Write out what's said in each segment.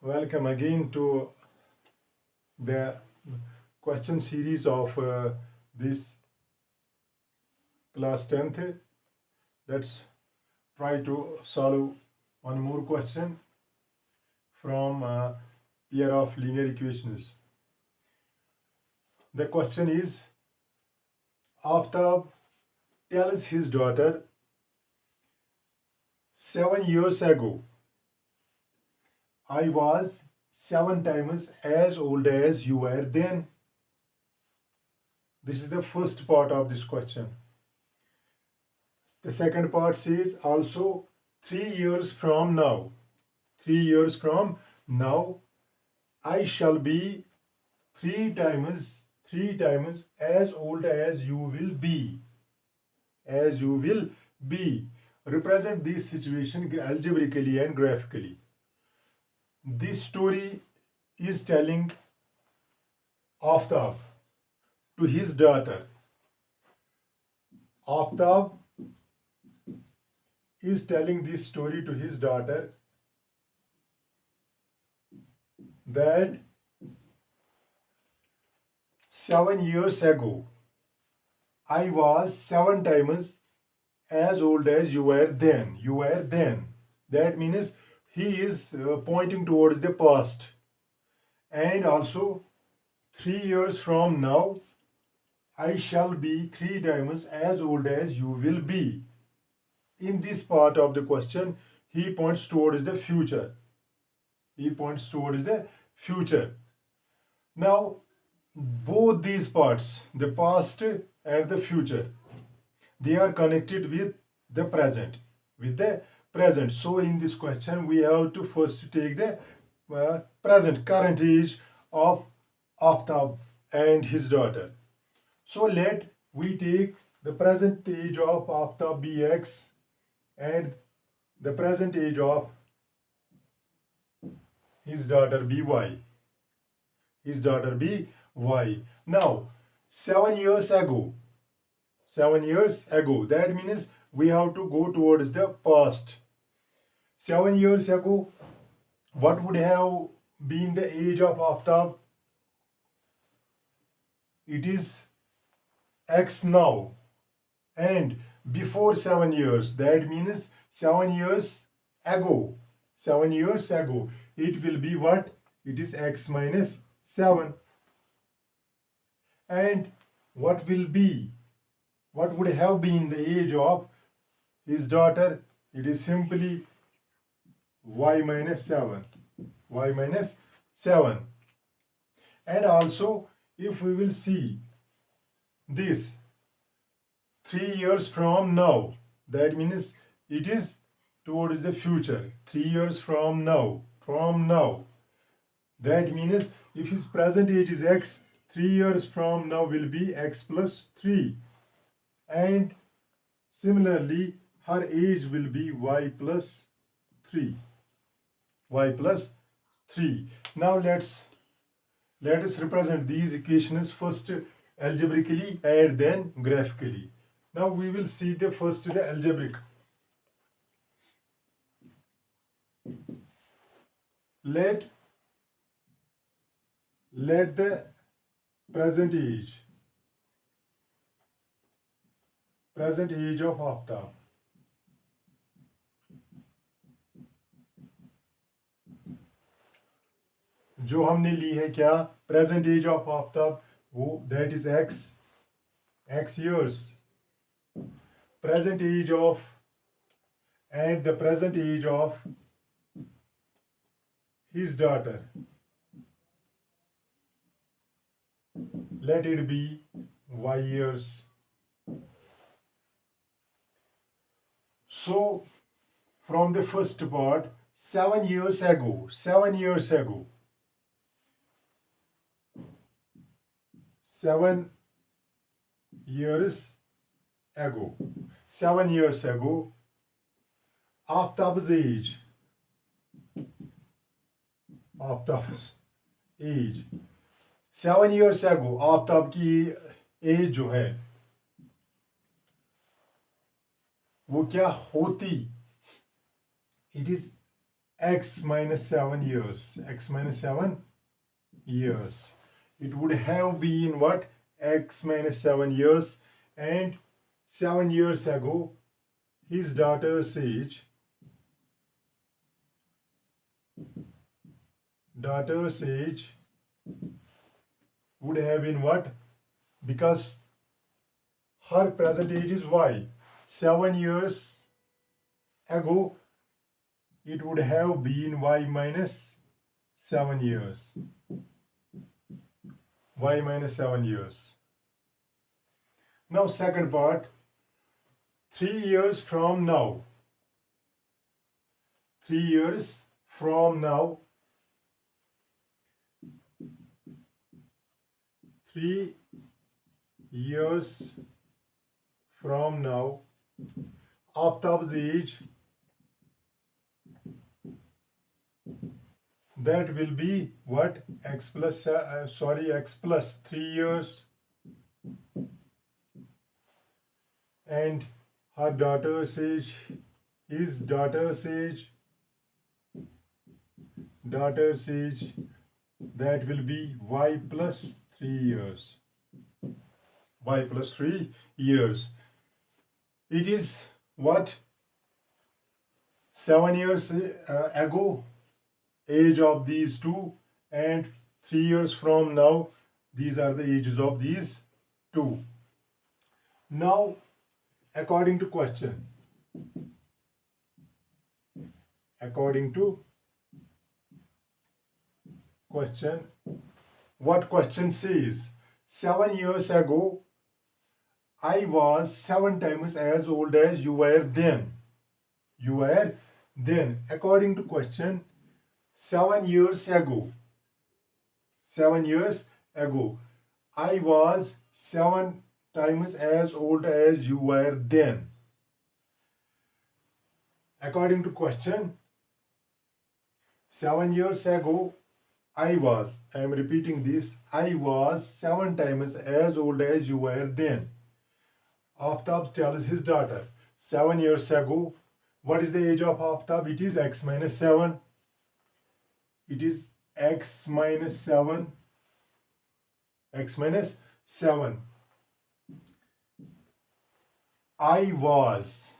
Welcome again to the question series of this class 10th. Let's try to solve one more question from pair of linear equations. The question is, Aftab tells his daughter 7 years ago, I was 7 times as old as you were then. This is the first part of this question. The second part says also 3 years from now. 3 years from now, I shall be three times as old as you will be. As you will be. Represent this situation algebraically and graphically. This story is telling Aftab to his daughter. Aftab is telling this story to his daughter that 7 years ago I was 7 times as old as you were then. You were then. That means he is pointing towards the past. And also 3 years from now I shall be 3 times as old as you will be. In this part of the question, he points towards the future. He points towards the future. Now, both these parts, the past and the future, they are connected with the present. With the present. So, in this question, we have to first take the present, current age of Aftab and his daughter. So, let we take the present age of Aftab bx and the present age of his daughter by. His daughter by. Now, 7 years ago, 7 years ago, that means we have to go towards the past. 7 years ago, what would have been the age of Aftab? It is X now. And before 7 years, that means 7 years ago. 7 years ago, it will be what? It is x minus 7. And what will be? What would have been the age of his daughter? It is simply y minus 7. Y minus 7. And also, if we will see this 3 years from now, that means it is towards the future. 3 years from now. From now. That means if his present age is x, 3 years from now will be x plus 3. And similarly, her age will be y plus 3. Y plus 3. Now let us represent these equations first algebraically and then graphically. Now we will see the first the algebraic. Let the present age of Aftab जो हमने ली है क्या present as of Aftab वो that is x years present age of and the present age of his daughter, let it be y years. So from the first part, 7 years ago 7 years ago 7 years ago 7 years ago Aftab's age 7 years ago Aftab की age जो है वो क्या होती? It is x minus 7 years. X minus 7 years. It would have been what? X minus 7 years. And 7 years ago, his daughter's age would have been what? Because her present age is y. 7 years ago, it would have been y minus 7 years. Y minus 7 years. Now second part, 3 years from now. 3 years from now. 3 years from now. Aftab's age, that will be what? X plus 3 years. And her daughter's age, his daughter's age, that will be y plus 3 years. Y plus 3 years. It is what? 7 years ago, age of these two, and 3 years from now, these are the ages of these two. Now, according to question, what question says? 7 years ago, I was 7 times as old as you were then. According to question, 7 years ago, I was 7 times as old as you were then. According to question, 7 years ago, I am repeating this, I was 7 times as old as you were then. Aftab tells his daughter, 7 years ago, what is the age of Aftab? It is x minus 7. It is x minus 7. X minus 7. I was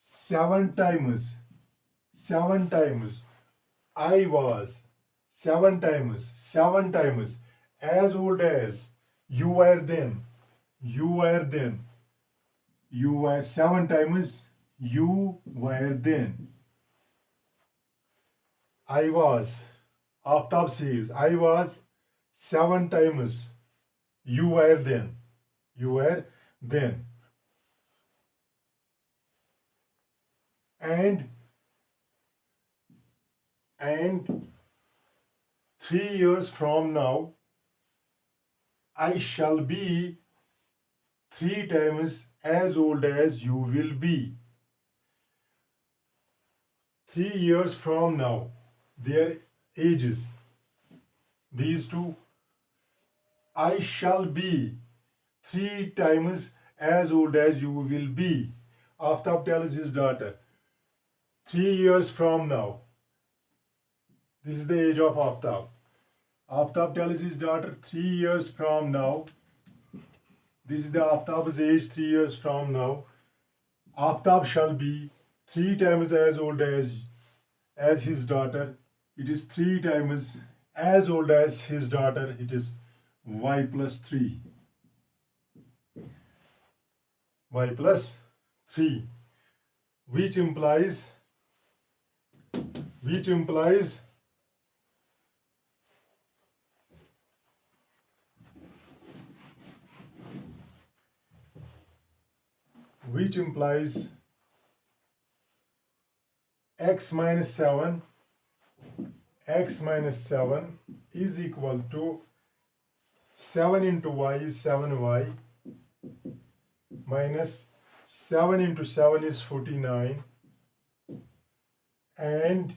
7 times. I was 7 times as old as you were then. You were 7 times you were then. I was, Aftab says, I was 7 times you were then. And 3 years from now, I shall be 3 times as old as you will be. 3 years from now, their ages, these two, I shall be 3 times as old as you will be. Aftab tells his daughter, 3 years from now. This is the age of Aftab. Aftab tells his daughter, 3 years from now. This is the Aftab's age 3 years from now. Aftab shall be 3 times as old as his daughter. It is 3 times as old as his daughter. It is y plus 3. Y plus 3. Which implies x minus 7 is equal to 7 into y is 7y minus 7 into 7 is 49, and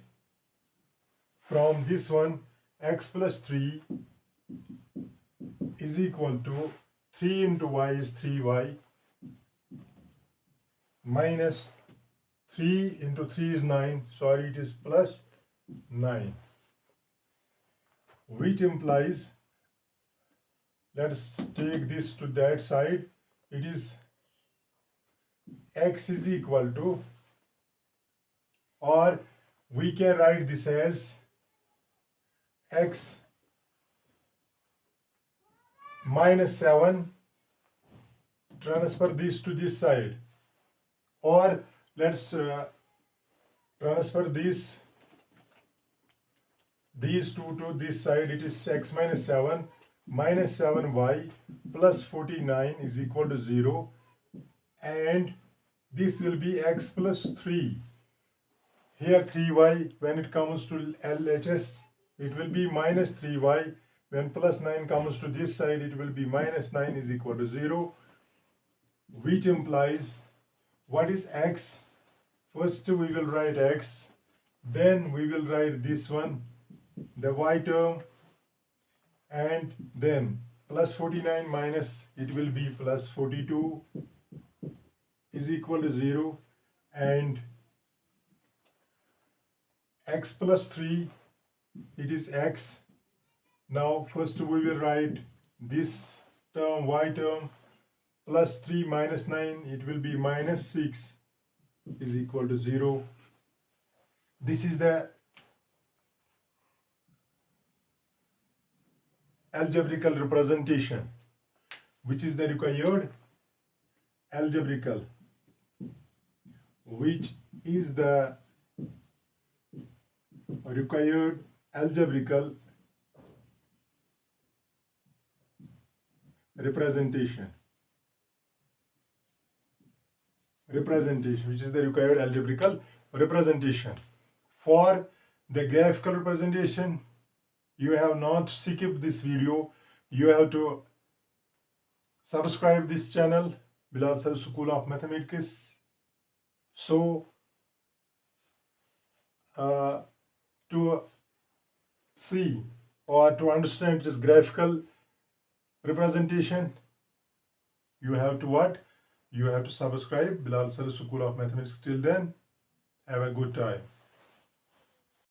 from this one x plus 3 is equal to 3 into y is 3y minus 3 into 3 is 9. Sorry, it is plus 9. Which implies, let's take this to that side. It is x is equal to, or we can write this as x minus 7. Transfer this to this side, or let's transfer these two to this side. It is x minus 7 minus 7y plus 49 is equal to 0, and this will be x plus 3. Here 3y, when it comes to LHS, it will be minus 3y. When plus 9 comes to this side, it will be minus 9 is equal to 0, which implies, what is x? First we will write x, then we will write this one, the y term, and then plus 49 minus, it will be plus 42 is equal to 0, and x plus 3, it is x. Now first we will write this term, y term, plus 3 minus 9, it will be minus 6 is equal to 0. This is the algebraical representation, which is the required algebraical, which is the required algebraical representation, which is the required algebraical representation. For the graphical representation, you have not skipped this video. You have to subscribe this channel, Bilal Sir School of Mathematics. So to see or to understand this graphical representation, you have to what? You have to subscribe Bilal Sir School of Mathematics. Till then, have a good time.